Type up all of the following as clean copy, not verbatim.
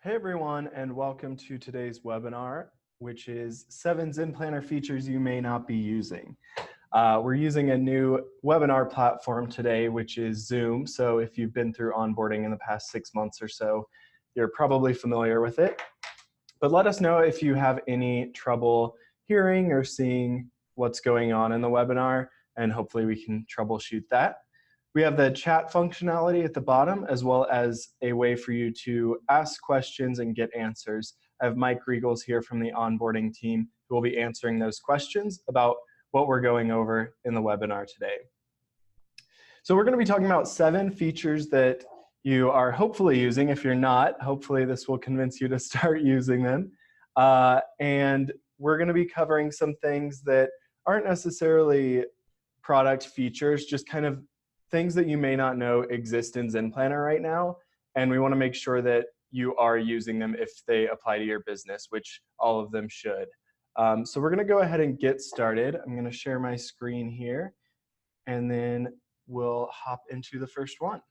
Hey everyone, and welcome to today's webinar, which is 7 Zen Planner features you may not be using. We're using a new webinar platform today, which is Zoom. So if you've been through onboarding in the past 6 months or so, you're probably familiar with it. But let us know if you have any trouble hearing or seeing what's going on in the webinar, and hopefully we can troubleshoot that. We have the chat functionality at the bottom, as well as a way for you to ask questions and get answers. I have Mike Regals here from the onboarding team who will be answering those questions about what we're going over in the webinar today. So we're going to be talking about 7 features that you are hopefully using. If you're not, hopefully this will convince you to start using them. And we're going to be covering some things that aren't necessarily product features, just kind of things that you may not know exist in Zen Planner right now. And we want to make sure that you are using them if they apply to your business, which all of them should. So we're going to go ahead and get started. I'm going to share my screen here, and then we'll hop into the first one.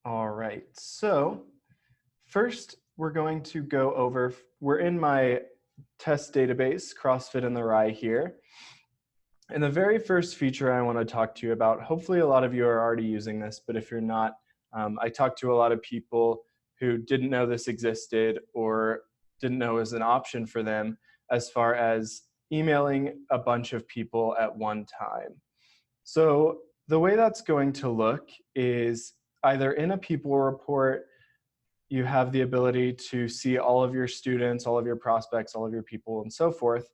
All right, so first we're going to go over, we're in my test database, CrossFit in the Rye here. And the very first feature I want to talk to you about, hopefully a lot of you are already using this, but if you're not, I talked to a lot of people who didn't know this existed or didn't know it was an option for them as far as emailing a bunch of people at one time. So the way that's going to look is either in a people report, you have the ability to see all of your students, all of your prospects, all of your people, and so forth,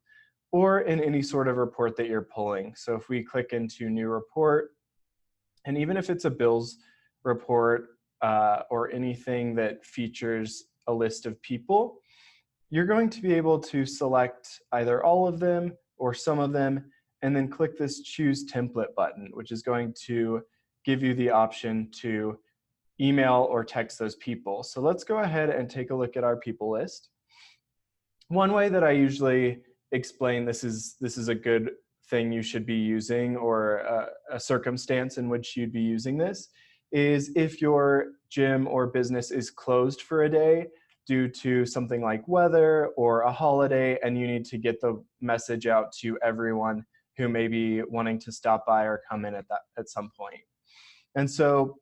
or in any sort of report that you're pulling. So if we click into new report, and even if it's a bills report or anything that features a list of people, you're going to be able to select either all of them or some of them, and then click this choose template button, which is going to give you the option to email or text those people. So let's go ahead and take a look at our people list. One way that I usually explain this is a good thing you should be using, or a circumstance in which you'd be using this, is if your gym or business is closed for a day due to something like weather or a holiday, and you need to get the message out to everyone who may be wanting to stop by or come in at some point. And so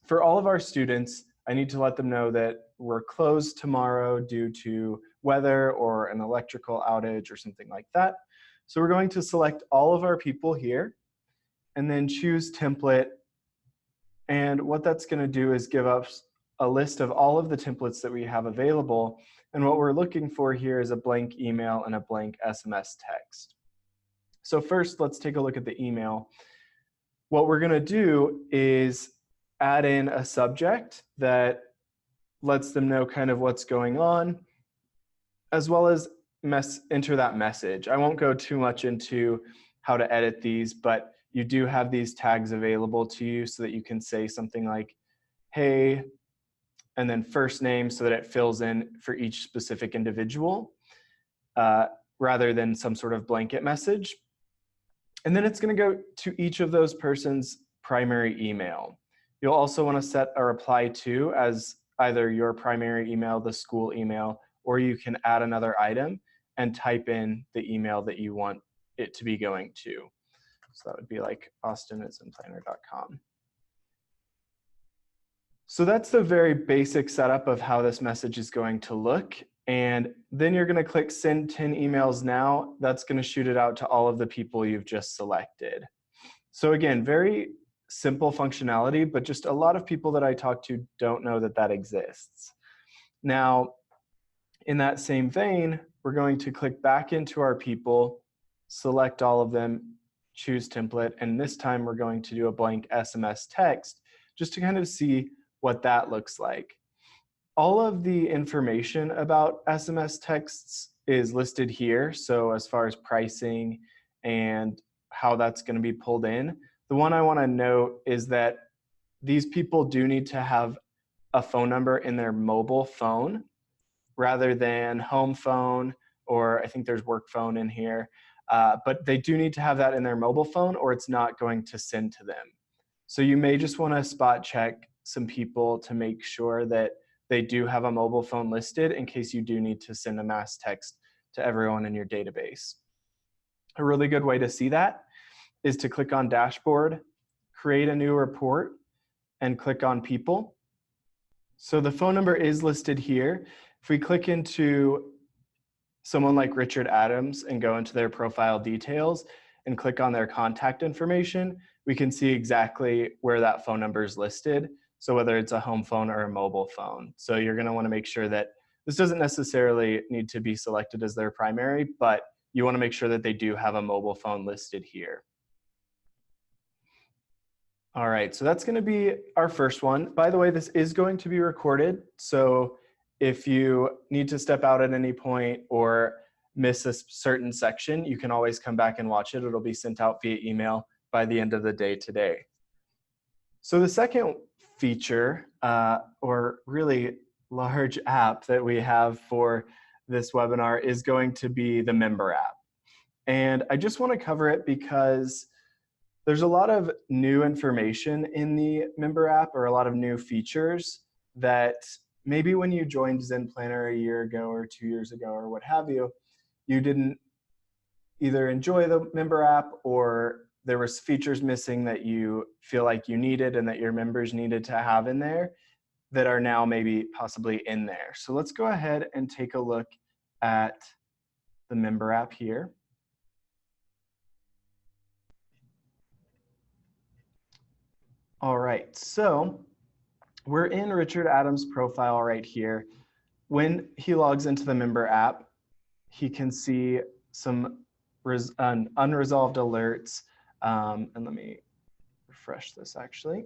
for all of our students, I need to let them know that we're closed tomorrow due to weather or an electrical outage or something like that. So we're going to select all of our people here and then choose template. And what that's going to do is give us a list of all of the templates that we have available. And what we're looking for here is a blank email and a blank SMS text. So first, let's take a look at the email. What we're going to do is add in a subject that lets them know kind of what's going on, as well as enter that message. I won't go too much into how to edit these, but you do have these tags available to you so that you can say something like, hey, and then first name, so that it fills in for each specific individual, rather than some sort of blanket message. And then it's going to go to each of those persons' primary email. You'll also want to set a reply to as either your primary email, the school email, or you can add another item and type in the email that you want it to be going to. So that would be like austin@zenplanner.com. So that's the very basic setup of how this message is going to look. And then you're going to click send 10 emails now. That's going to shoot it out to all of the people you've just selected. So again, very simple functionality, but just a lot of people that I talk to don't know that that exists. Now, in that same vein, we're going to click back into our people, select all of them, choose template, and this time we're going to do a blank SMS text just to kind of see what that looks like. All of the information about SMS texts is listed here. So as far as pricing and how that's going to be pulled in, the one I want to note is that these people do need to have a phone number in their mobile phone rather than home phone, or I think there's work phone in here. But they do need to have that in their mobile phone or it's not going to send to them. So you may just want to spot check some people to make sure that they do have a mobile phone listed in case you do need to send a mass text to everyone in your database. A really good way to see that is to click on Dashboard, create a new report, and click on People. So the phone number is listed here. If we click into someone like Richard Adams and go into their profile details and click on their contact information, we can see exactly where that phone number is listed. So whether it's a home phone or a mobile phone. So you're going to want to make sure that this doesn't necessarily need to be selected as their primary, but you want to make sure that they do have a mobile phone listed here. All right, so that's going to be our first one. By the way, this is going to be recorded. So if you need to step out at any point or miss a certain section, you can always come back and watch it. It'll be sent out via email by the end of the day today. So the second feature, or really large app that we have for this webinar is going to be the member app. And I just want to cover it because there's a lot of new information in the member app, or a lot of new features that maybe when you joined Zen Planner a year ago or 2 years ago or what have you, you didn't either enjoy the member app, or there was features missing that you feel like you needed and that your members needed to have in there that are now maybe possibly in there. So let's go ahead and take a look at the member app here. All right, so we're in Richard Adams' profile right here. When he logs into the member app, he can see some unresolved alerts. And let me refresh this actually.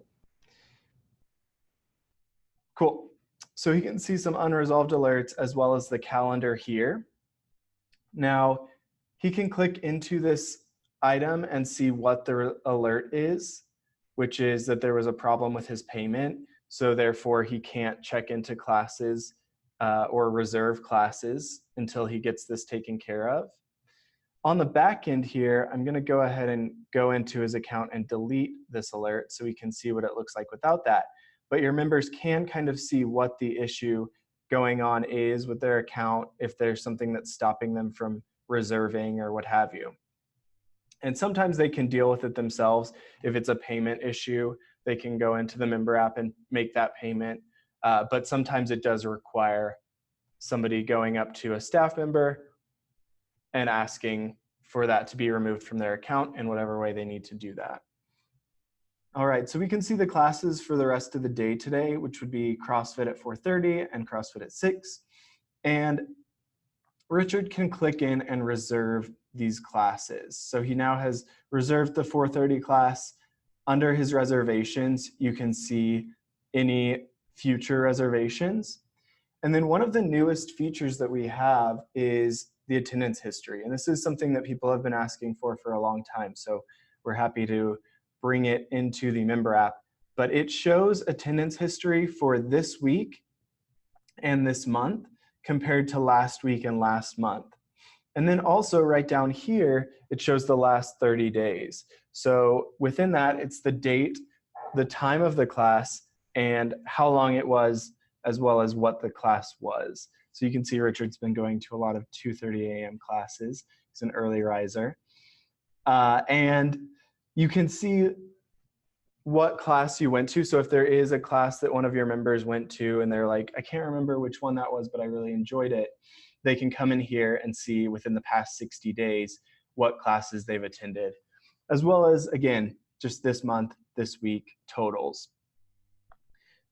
Cool. So he can see some unresolved alerts as well as the calendar here. Now, he can click into this item and see what the alert is, which is that there was a problem with his payment. So therefore, he can't check into classes or reserve classes until he gets this taken care of. On the back end here, I'm going to go ahead and go into his account and delete this alert so we can see what it looks like without that. But your members can kind of see what the issue going on is with their account, if there's something that's stopping them from reserving or what have you. And sometimes they can deal with it themselves. If it's a payment issue, they can go into the member app and make that payment. But sometimes it does require somebody going up to a staff member and asking for that to be removed from their account in whatever way they need to do that. All right, so we can see the classes for the rest of the day today, which would be CrossFit at 4:30 and CrossFit at 6. And Richard can click in and reserve these classes. So he now has reserved the 4:30 class. Under his reservations, you can see any future reservations. And then one of the newest features that we have is the attendance history. And this is something that people have been asking for a long time. So we're happy to bring it into the member app. But it shows attendance history for this week and this month compared to last week and last month. And then also right down here, it shows the last 30 days. So within that, it's the date, the time of the class, and how long it was, as well as what the class was. So you can see Richard's been going to a lot of 2:30 a.m. classes. He's an early riser. And you can see what class you went to. So if there is a class that one of your members went to and they're like, I can't remember which one that was, but I really enjoyed it, they can come in here and see within the past 60 days what classes they've attended, as well as, again, just this month, this week totals.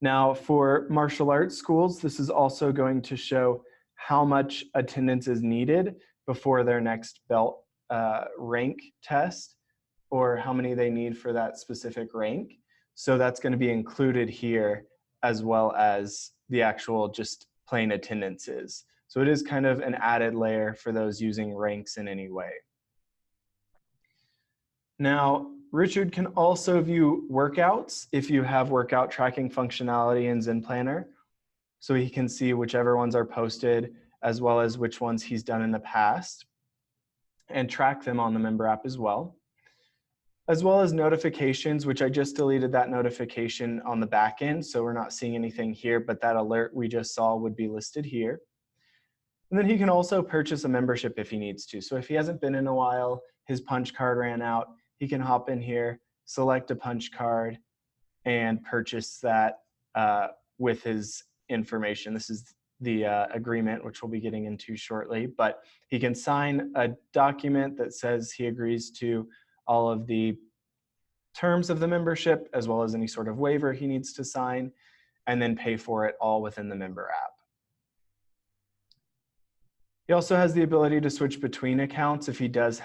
Now, for martial arts schools, this is also going to show how much attendance is needed before their next belt rank test, or how many they need for that specific rank. So that's going to be included here, as well as the actual just plain attendances. So it is kind of an added layer for those using ranks in any way. Now, Richard can also view workouts if you have workout tracking functionality in Zen Planner. So he can see whichever ones are posted, as well as which ones he's done in the past, and track them on the member app as well. as well as notifications, which I just deleted that notification on the back end, so we're not seeing anything here, but that alert we just saw would be listed here. And then he can also purchase a membership if he needs to. So if he hasn't been in a while, his punch card ran out, he can hop in here, select a punch card, and purchase that with his information. This is the agreement, which we'll be getting into shortly, but he can sign a document that says he agrees to all of the terms of the membership, as well as any sort of waiver he needs to sign, and then pay for it all within the member app. He also has the ability to switch between accounts if he does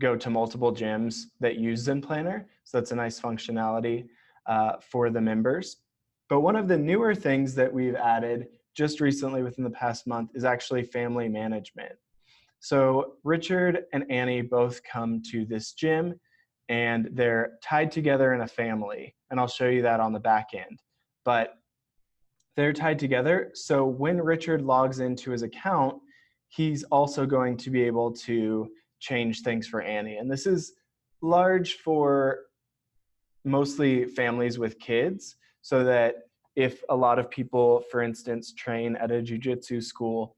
go to multiple gyms that use Zen Planner. So that's a nice functionality for the members. But one of the newer things that we've added just recently within the past month is actually family management. So Richard and Annie both come to this gym and they're tied together in a family. And I'll show you that on the back end. But they're tied together. So when Richard logs into his account, he's also going to be able to change things for Annie. And this is large for mostly families with kids, so that if a lot of people, for instance, train at a jiu-jitsu school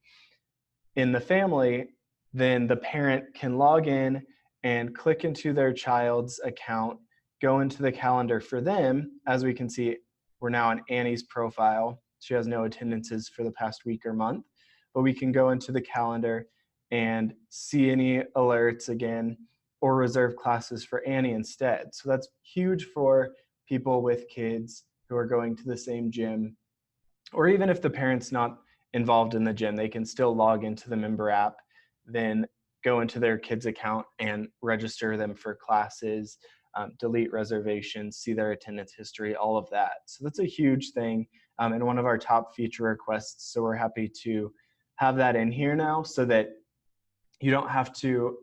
in the family, then the parent can log in and click into their child's account, go into the calendar for them. As we can see, we're now on Annie's profile. She has no attendances for the past week or month, but we can go into the calendar and see any alerts again, or reserve classes for Annie instead. So that's huge for people with kids who are going to the same gym, or even if the parent's not involved in the gym, they can still log into the member app, then go into their kid's account and register them for classes, delete reservations, see their attendance history, all of that. So that's a huge thing and one of our top feature requests. So we're happy to have that in here now so that you don't have to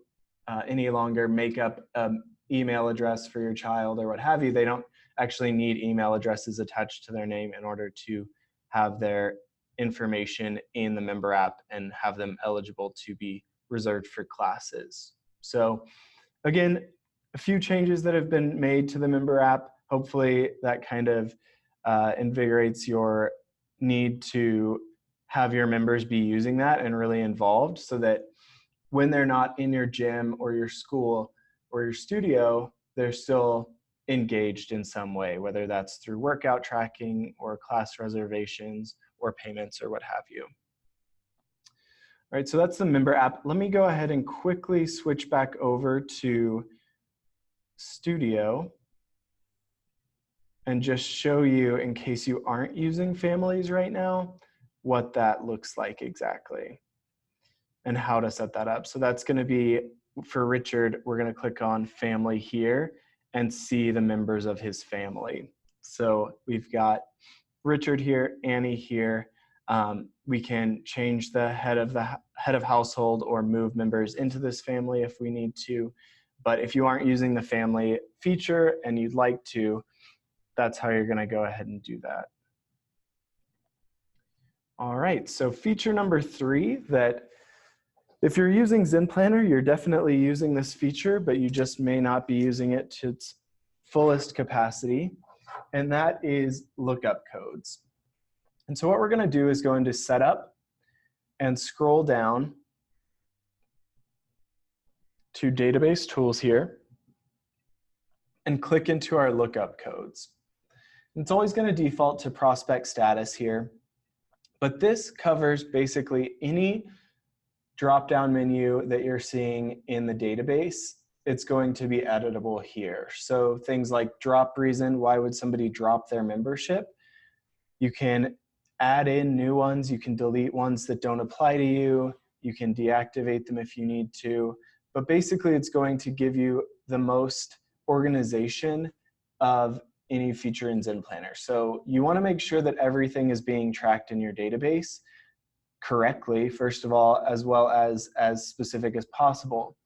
any longer make up an email address for your child or what have you. They don't actually need email addresses attached to their name in order to have their information in the member app and have them eligible to be reserved for classes. So again, a few changes that have been made to the member app. Hopefully that kind of invigorates your need to have your members be using that and really involved, so that when they're not in your gym or your school or your studio, they're still engaged in some way, whether that's through workout tracking or class reservations or payments or what have you. All right, so that's the member app. Let me go ahead and quickly switch back over to Studio and just show you, in case you aren't using families right now, what that looks like exactly and how to set that up. So that's going to be for Richard. We're going to click on family here and see the members of his family. So we've got Richard here, Annie here. We can change the head of household or move members into this family if we need to. But if you aren't using the family feature and you'd like to, that's how you're going to go ahead and do that. All right, so feature number 3, that if you're using Zen Planner, you're definitely using this feature, but you just may not be using it to its fullest capacity, and that is lookup codes. And so what we're going to do is go into Setup and scroll down to Database Tools here and click into our lookup codes. It's always going to default to prospect status here, but this covers basically any drop-down menu that you're seeing in the database. It's going to be editable here. So things like drop reason, why would somebody drop their membership? You can add in new ones, you can delete ones that don't apply to you, you can deactivate them if you need to, but basically it's going to give you the most organization of any feature in Zen Planner. So you want to make sure that everything is being tracked in your database correctly, first of all, as well as specific as possible.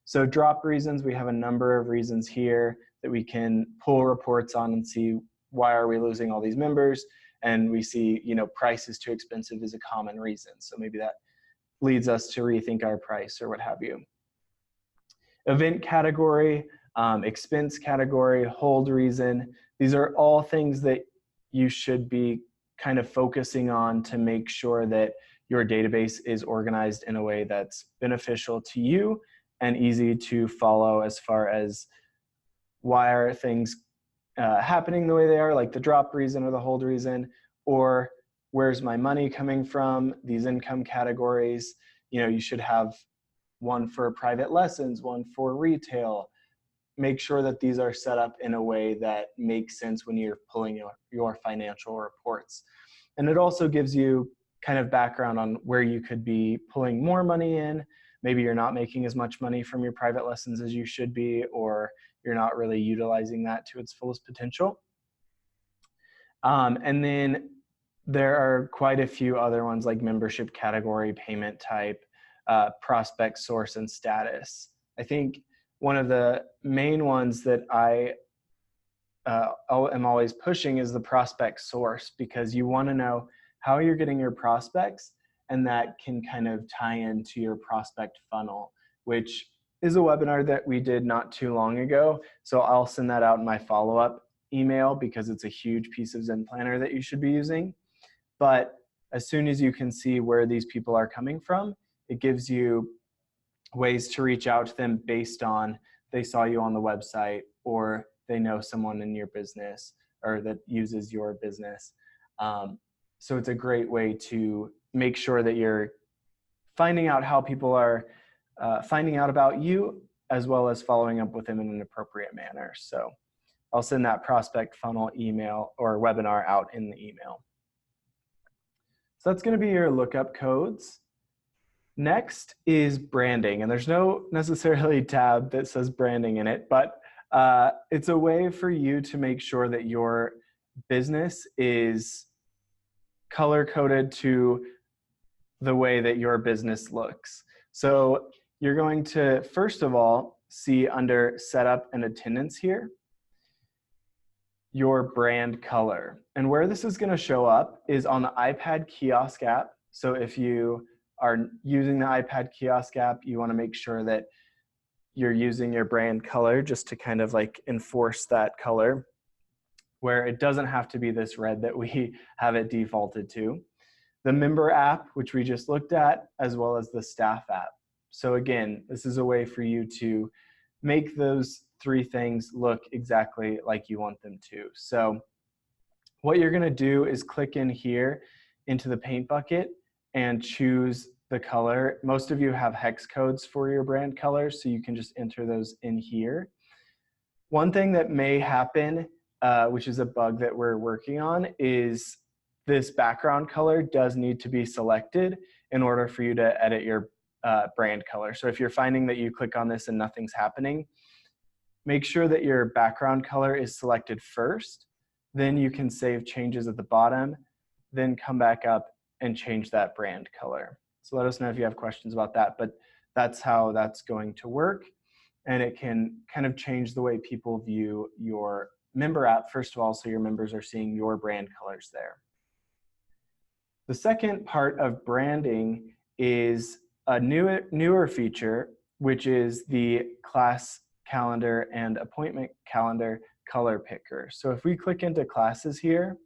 So drop reasons, we have a number of reasons here that we can pull reports on and see why are we losing all these members. And we see, price is too expensive is a common reason. So maybe that leads us to rethink our price or what have you. Event category, expense category, hold reason. These are all things that you should be kind of focusing on to make sure that your database is organized in a way that's beneficial to you and easy to follow as far as why are things happening the way they are, like the drop reason or the hold reason, or where's my money coming from, these income categories. You should have one for private lessons, one for retail. Make sure that these are set up in a way that makes sense when you're pulling your financial reports. And it also gives you kind of background on where you could be pulling more money in. Maybe you're not making as much money from your private lessons as you should be, or you're not really utilizing that to its fullest potential. And then there are quite a few other ones like membership category, payment type, prospect source, and status. I think one of the main ones that I am always pushing is the prospect source, because you want to know how you're getting your prospects, and that can kind of tie into your prospect funnel, which is a webinar that we did not too long ago. So I'll send that out in my follow-up email because it's a huge piece of Zen Planner that you should be using. But as soon as you can see where these people are coming from, it gives you ways to reach out to them based on they saw you on the website, or they know someone in your business or that uses your business. So it's a great way to make sure that you're finding out how people are finding out about you, as well as following up with them in an appropriate manner. So I'll send that prospect funnel email or webinar out in the email. So that's going to be your lookup codes. Next is branding, and there's no necessarily tab that says branding in it, but it's a way for you to make sure that your business is color-coded to the way that your business looks. So you're going to, first of all, see under setup and attendance here, your brand color. And where this is going to show up is on the iPad kiosk app. So if you are using the iPad kiosk app, you want to make sure that you're using your brand color just to kind of like enforce that color, where it doesn't have to be this red that we have it defaulted to. The member app, which we just looked at, as well as the staff app. So again, this is a way for you to make those three things look exactly like you want them to. So what you're going to do is click in here into the paint bucket and choose the color. Most of you have hex codes for your brand colors, so you can just enter those in here. One thing that may happen, which is a bug that we're working on, is this background color does need to be selected in order for you to edit your brand color. So if you're finding that you click on this and nothing's happening, make sure that your background color is selected first. Then you can save changes at the bottom, then come back up and change that brand color. So let us know if you have questions about that, but that's how that's going to work. And it can kind of change the way people view your member app, first of all, so your members are seeing your brand colors there. The second part of branding is a newer feature, which is the class calendar and appointment calendar color picker. So if we click into classes here,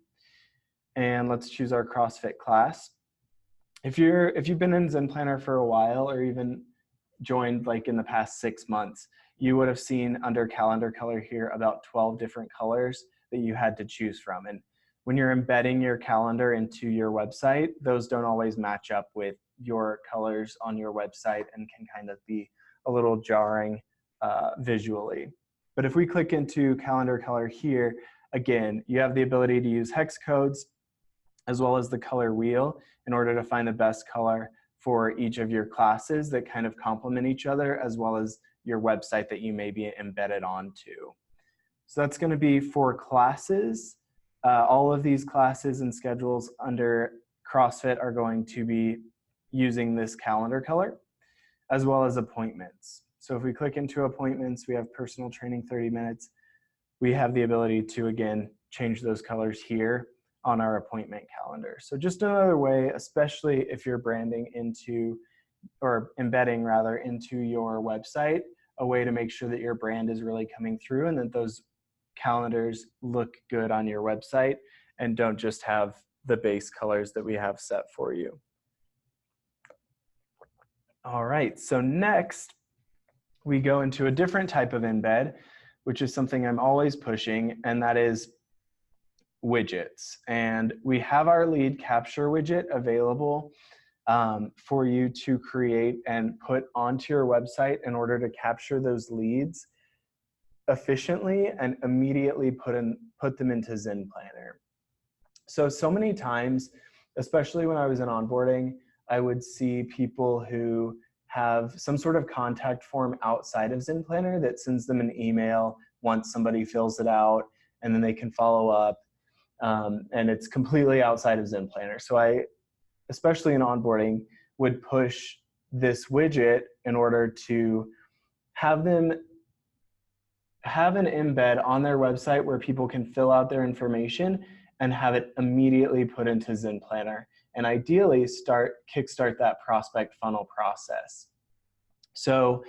and let's choose our CrossFit class. If you've been in Zen Planner for a while, or even joined like in the past 6 months, you would have seen under calendar color here about 12 different colors that you had to choose from. And when you're embedding your calendar into your website, those don't always match up with your colors on your website and can kind of be a little jarring visually. But if we click into calendar color here, again, you have the ability to use hex codes as well as the color wheel in order to find the best color for each of your classes that kind of complement each other, as well as your website that you may be embedded onto. So that's going to be for classes. All of these classes and schedules under CrossFit are going to be using this calendar color, as well as appointments. So if we click into appointments, we have personal training 30 minutes. We have the ability to, again, change those colors here on our appointment calendar. So just another way, especially if you're branding into, or embedding rather, into your website, a way to make sure that your brand is really coming through and that those calendars look good on your website and don't just have the base colors that we have set for you. All right, so next we go into a different type of embed, which is something I'm always pushing, and that is widgets. And we have our lead capture widget available for you to create and put onto your website in order to capture those leads efficiently and immediately put them into Zen Planner. So many times, especially when I was in onboarding, I would see people who have some sort of contact form outside of Zen Planner that sends them an email once somebody fills it out, and then they can follow up. And it's completely outside of Zen Planner. So I, especially in onboarding, would push this widget in order to have them have an embed on their website where people can fill out their information and have it immediately put into Zen Planner, and ideally kickstart that prospect funnel process. So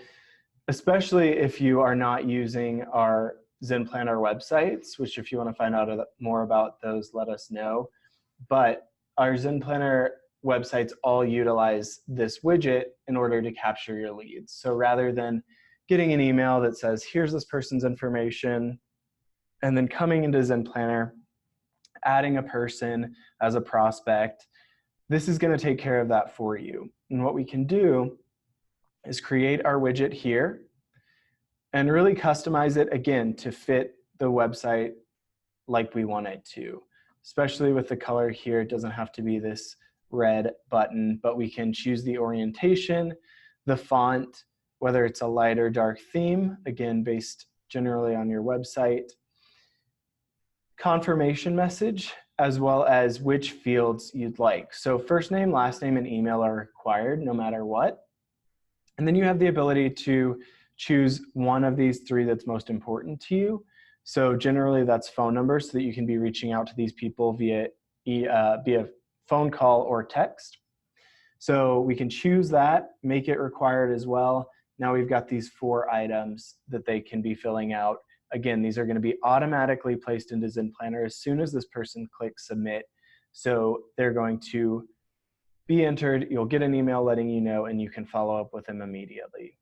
especially if you are not using our Zen Planner websites, which if you want to find out more about those, let us know. But our Zen Planner websites all utilize this widget in order to capture your leads. So rather than getting an email that says, here's this person's information, and then coming into Zen Planner, adding a person as a prospect, this is going to take care of that for you. And what we can do is create our widget here and really customize it again to fit the website like we want it to. Especially with the color here, it doesn't have to be this red button, but we can choose the orientation, the font, whether it's a light or dark theme, again, based generally on your website, confirmation message, as well as which fields you'd like. So first name, last name, and email are required no matter what. And then you have the ability to choose one of these three that's most important to you. So generally that's phone number, so that you can be reaching out to these people via phone call or text. So we can choose that, make it required as well. Now we've got these 4 items that they can be filling out. Again, these are going to be automatically placed into Zen Planner as soon as this person clicks submit. So they're going to be entered, you'll get an email letting you know, and you can follow up with them immediately.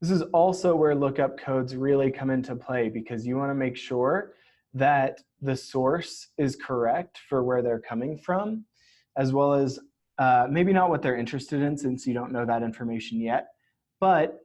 This is also where lookup codes really come into play, because you want to make sure that the source is correct for where they're coming from, as well as maybe not what they're interested in, since you don't know that information yet, but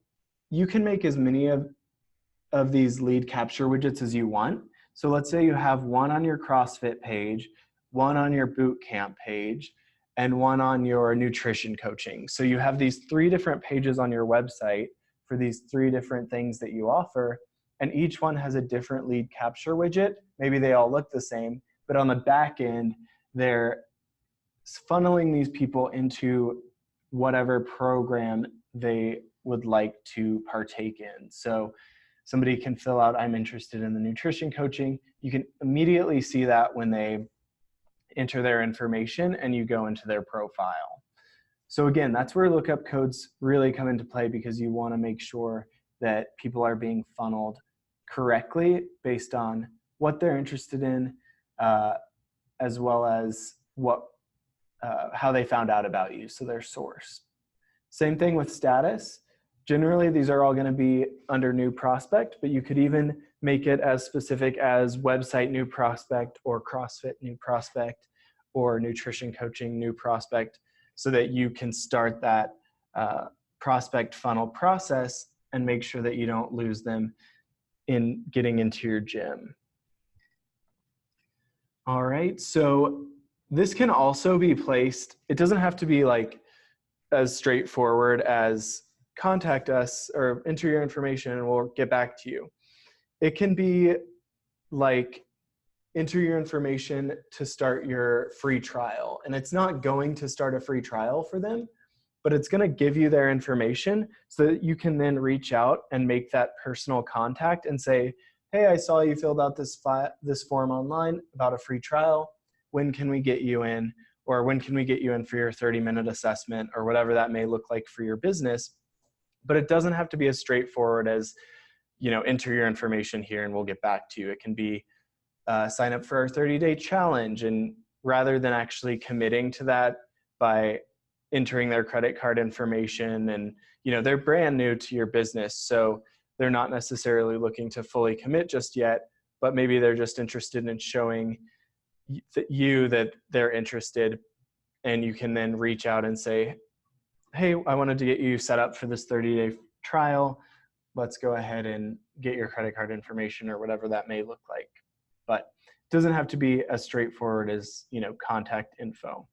you can make as many of these lead capture widgets as you want. So let's say you have one on your CrossFit page, one on your boot camp page, and one on your nutrition coaching. So you have these 3 different pages on your website for these 3 different things that you offer, and each one has a different lead capture widget. Maybe they all look the same, but on the back end, they're funneling these people into whatever program they would like to partake in. So somebody can fill out, I'm interested in the nutrition coaching. You can immediately see that when they enter their information and you go into their profile. So again, that's where lookup codes really come into play, because you want to make sure that people are being funneled correctly based on what they're interested in, as well as how they found out about you, so their source. Same thing with status. Generally, these are all going to be under new prospect, but you could even make it as specific as website new prospect, or CrossFit new prospect, or nutrition coaching new prospect, so that you can start that prospect funnel process and make sure that you don't lose them in getting into your gym. All right, so this can also be placed, it doesn't have to be like as straightforward as contact us or enter your information and we'll get back to you. It can be like enter your information to start your free trial. And it's not going to start a free trial for them, but it's going to give you their information so that you can then reach out and make that personal contact and say, hey, I saw you filled out this form online about a free trial. When can we get you in? Or when can we get you in for your 30-minute assessment, or whatever that may look like for your business? But it doesn't have to be as straightforward as, enter your information here and we'll get back to you. It can be sign up for our 30-day challenge, and rather than actually committing to that by entering their credit card information, and they're brand new to your business, so they're not necessarily looking to fully commit just yet, but maybe they're just interested in showing you that they're interested, and you can then reach out and say, hey, I wanted to get you set up for this 30-day trial. Let's go ahead and get your credit card information, or whatever that may look like. But it doesn't have to be as straightforward as, contact info.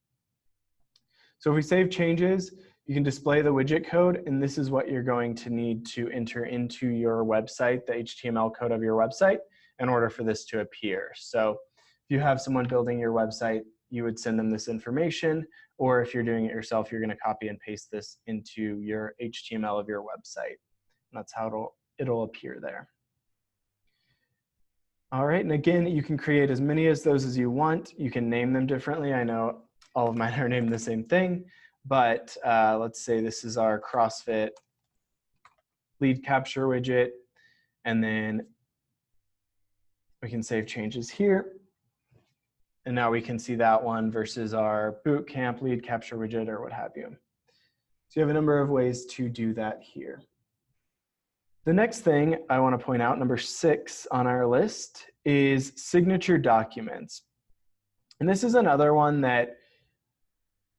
So if we save changes, you can display the widget code, and this is what you're going to need to enter into your website, the HTML code of your website, in order for this to appear. So if you have someone building your website, you would send them this information, or if you're doing it yourself, you're going to copy and paste this into your HTML of your website. And that's how it'll appear there. All right, and again, you can create as many of those as you want. You can name them differently. I know all of mine are named the same thing, but let's say this is our CrossFit lead capture widget, and then we can save changes here. And now we can see that one versus our boot camp lead capture widget, or what have you. So you have a number of ways to do that here. The next thing I want to point out, number 6 on our list, is signature documents. And this is another one that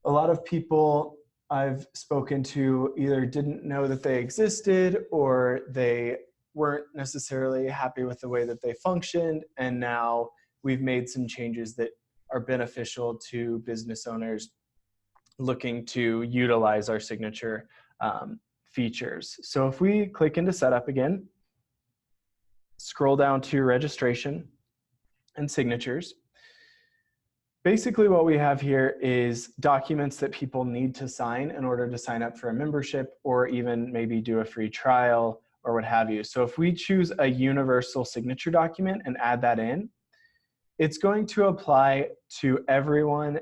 a lot of people I've spoken to either didn't know that they existed, or they weren't necessarily happy with the way that they functioned, and now we've made some changes that are beneficial to business owners looking to utilize our signature features. So if we click into setup again, scroll down to registration and signatures, basically what we have here is documents that people need to sign in order to sign up for a membership, or even maybe do a free trial, or what have you. So if we choose a universal signature document and add that in, it's going to apply to everyone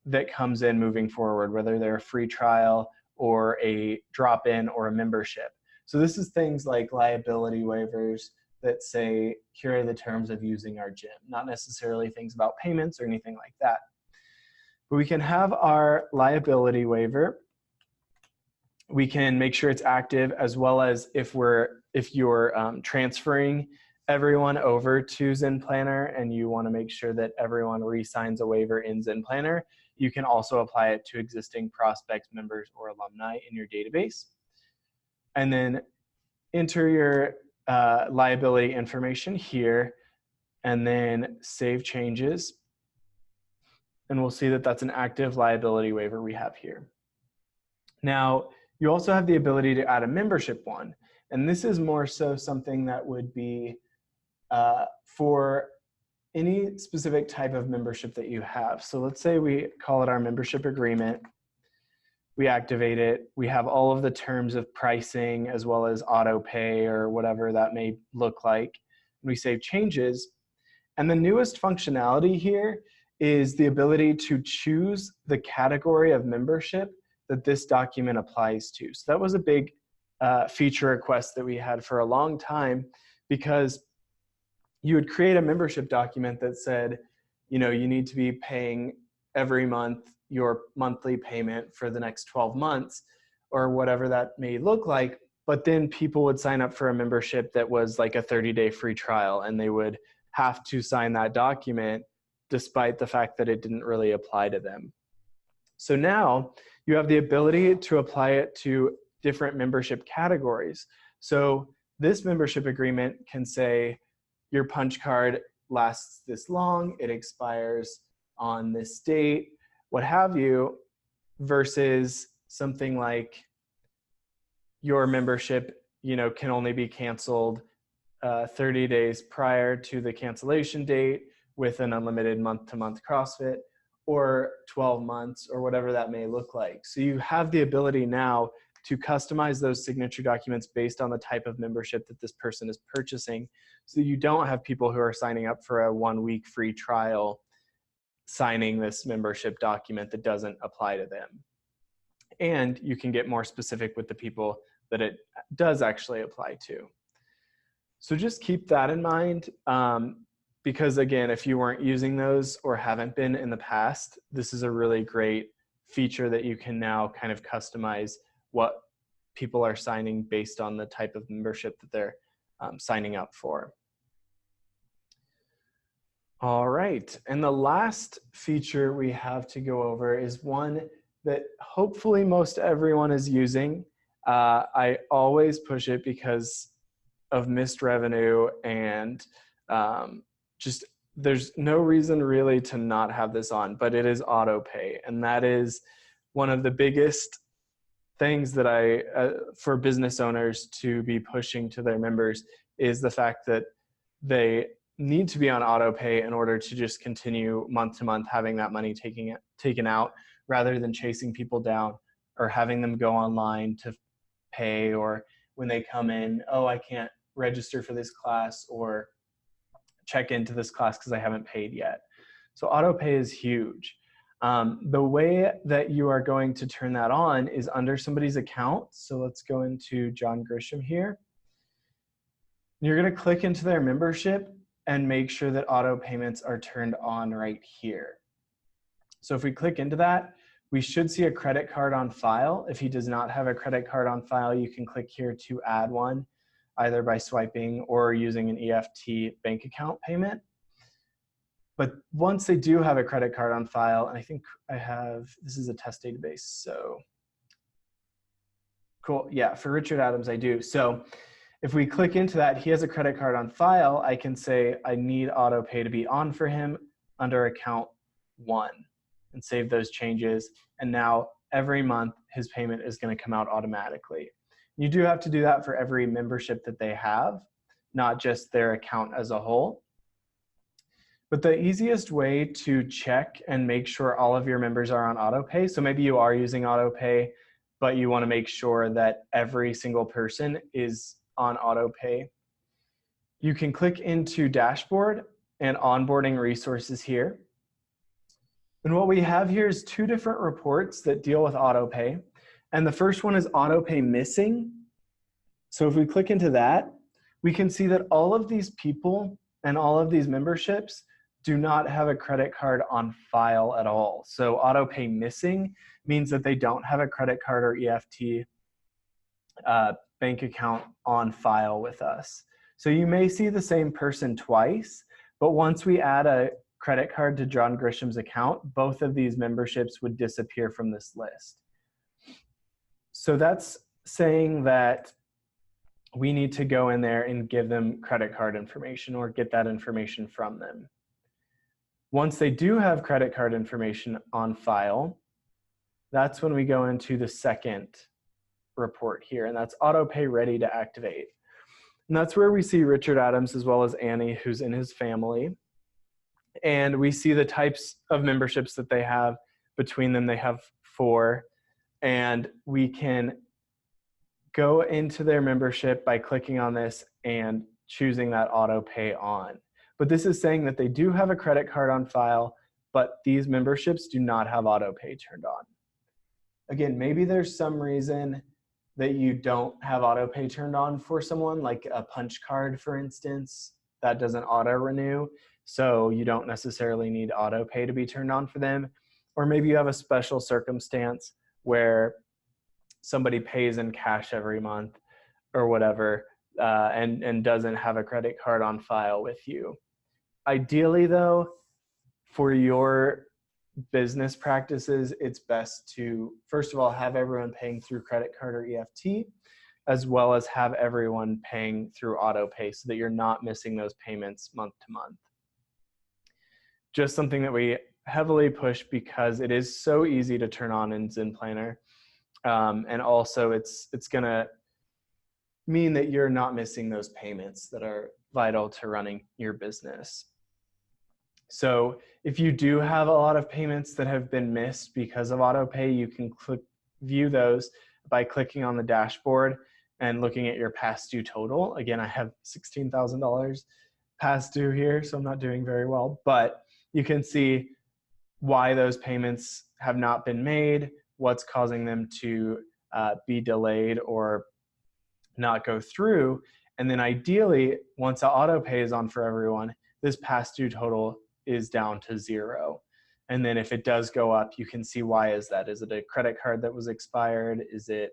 that comes in moving forward, whether they're a free trial or a drop-in or a membership. So this is things like liability waivers that say, here are the terms of using our gym, not necessarily things about payments or anything like that. But we can have our liability waiver. We can make sure it's active, as well as if you're transferring everyone over to Zen Planner and you want to make sure that everyone re-signs a waiver in Zen Planner, you can also apply it to existing prospects, members, or alumni in your database. And then enter your liability information here, and then save changes. And we'll see that that's an active liability waiver we have here. Now, you also have the ability to add a membership one. And this is more so something that would be for any specific type of membership that you have. So let's say we call it our membership agreement. We activate it. We have all of the terms of pricing, as well as auto pay or whatever that may look like. We save changes. And the newest functionality here is the ability to choose the category of membership that this document applies to. So that was a big feature request that we had for a long time, because you would create a membership document that said, you need to be paying every month your monthly payment for the next 12 months, or whatever that may look like. But then people would sign up for a membership that was like a 30-day free trial, and they would have to sign that document despite the fact that it didn't really apply to them. So now you have the ability to apply it to different membership categories. So this membership agreement can say, your punch card lasts this long, it expires on this date, what have you, versus something like your membership, can only be canceled 30 days prior to the cancellation date with an unlimited month-to-month CrossFit, or 12 months, or whatever that may look like. So you have the ability now to customize those signature documents based on the type of membership that this person is purchasing, so you don't have people who are signing up for a 1-week free trial signing this membership document that doesn't apply to them. And you can get more specific with the people that it does actually apply to. So just keep that in mind, because again, if you weren't using those or haven't been in the past, this is a really great feature that you can now kind of customize what people are signing based on the type of membership that they're signing up for. All right, and the last feature we have to go over is one that hopefully most everyone is using. I always push it because of missed revenue and just there's no reason really to not have this on, but it is auto pay. And that is one of the biggest things that for business owners to be pushing to their members is the fact that they need to be on auto pay in order to just continue month to month having that money taken out, rather than chasing people down or having them go online to pay, or when they come in, oh, I can't register for this class or check into this class because I haven't paid yet. So auto pay is huge. The way that you are going to turn that on is under somebody's account. So let's go into John Grisham here. You're going to click into their membership and make sure that auto payments are turned on right here. So if we click into that, we should see a credit card on file. If he does not have a credit card on file, you can click here to add one, either by swiping or using an EFT bank account payment. But once they do have a credit card on file, and I think this is a test database, so cool. Yeah, for Richard Adams, I do. So if we click into that, he has a credit card on file, I can say I need auto pay to be on for him under account 1 and save those changes. And now every month his payment is going to come out automatically. You do have to do that for every membership that they have, not just their account as a whole. But the easiest way to check and make sure all of your members are on autopay, so maybe you are using autopay, but you want to make sure that every single person is on autopay, you can click into Dashboard and Onboarding Resources here. And what we have here is 2 different reports that deal with autopay. And the first one is autopay missing. So if we click into that, we can see that all of these people and all of these memberships do not have a credit card on file at all. So autopay missing means that they don't have a credit card or EFT bank account on file with us. So you may see the same person twice, but once we add a credit card to John Grisham's account, both of these memberships would disappear from this list. So that's saying that we need to go in there and give them credit card information or get that information from them. Once they do have credit card information on file, that's when we go into the second report here, and that's autopay ready to activate. And that's where we see Richard Adams as well as Annie, who's in his family. And we see the types of memberships that they have. Between them, they have 4. And we can go into their membership by clicking on this and choosing that auto pay on. But this is saying that they do have a credit card on file, but these memberships do not have auto pay turned on. Again, maybe there's some reason that you don't have auto pay turned on for someone, like a punch card, for instance, that doesn't auto renew. So you don't necessarily need auto pay to be turned on for them. Or maybe you have a special circumstance where somebody pays in cash every month or whatever, and doesn't have a credit card on file with you. Ideally though, for your business practices, it's best to, first of all, have everyone paying through credit card or EFT, as well as have everyone paying through auto pay so that you're not missing those payments month to month. Just something that we heavily push because it is so easy to turn on in Zen Planner. And also it's gonna mean that you're not missing those payments that are vital to running your business. So if you do have a lot of payments that have been missed because of autopay, you can view those by clicking on the dashboard and looking at your past due total. Again, I have $16,000 past due here, so I'm not doing very well, but you can see why those payments have not been made, what's causing them to be delayed or not go through. And then ideally, once the auto pay is on for everyone, this past due total is down to 0. And then if it does go up, you can see why is that. Is it a credit card that was expired? Is it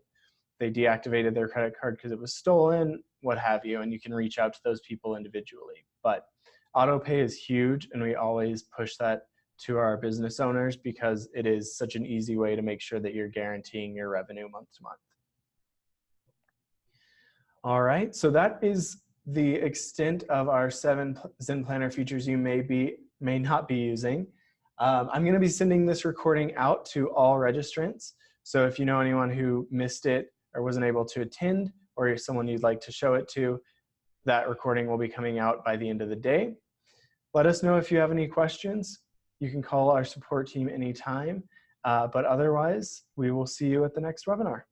they deactivated their credit card because it was stolen? What have you. And you can reach out to those people individually. But auto pay is huge, and we always push that to our business owners because it is such an easy way to make sure that you're guaranteeing your revenue month to month. All right, so that is the extent of our 7 Zen Planner features you may not be using. I'm going to be sending this recording out to all registrants. So if you know anyone who missed it or wasn't able to attend, or you're someone you'd like to show it to, that recording will be coming out by the end of the day. Let us know if you have any questions. You can call our support team anytime, but otherwise, we will see you at the next webinar.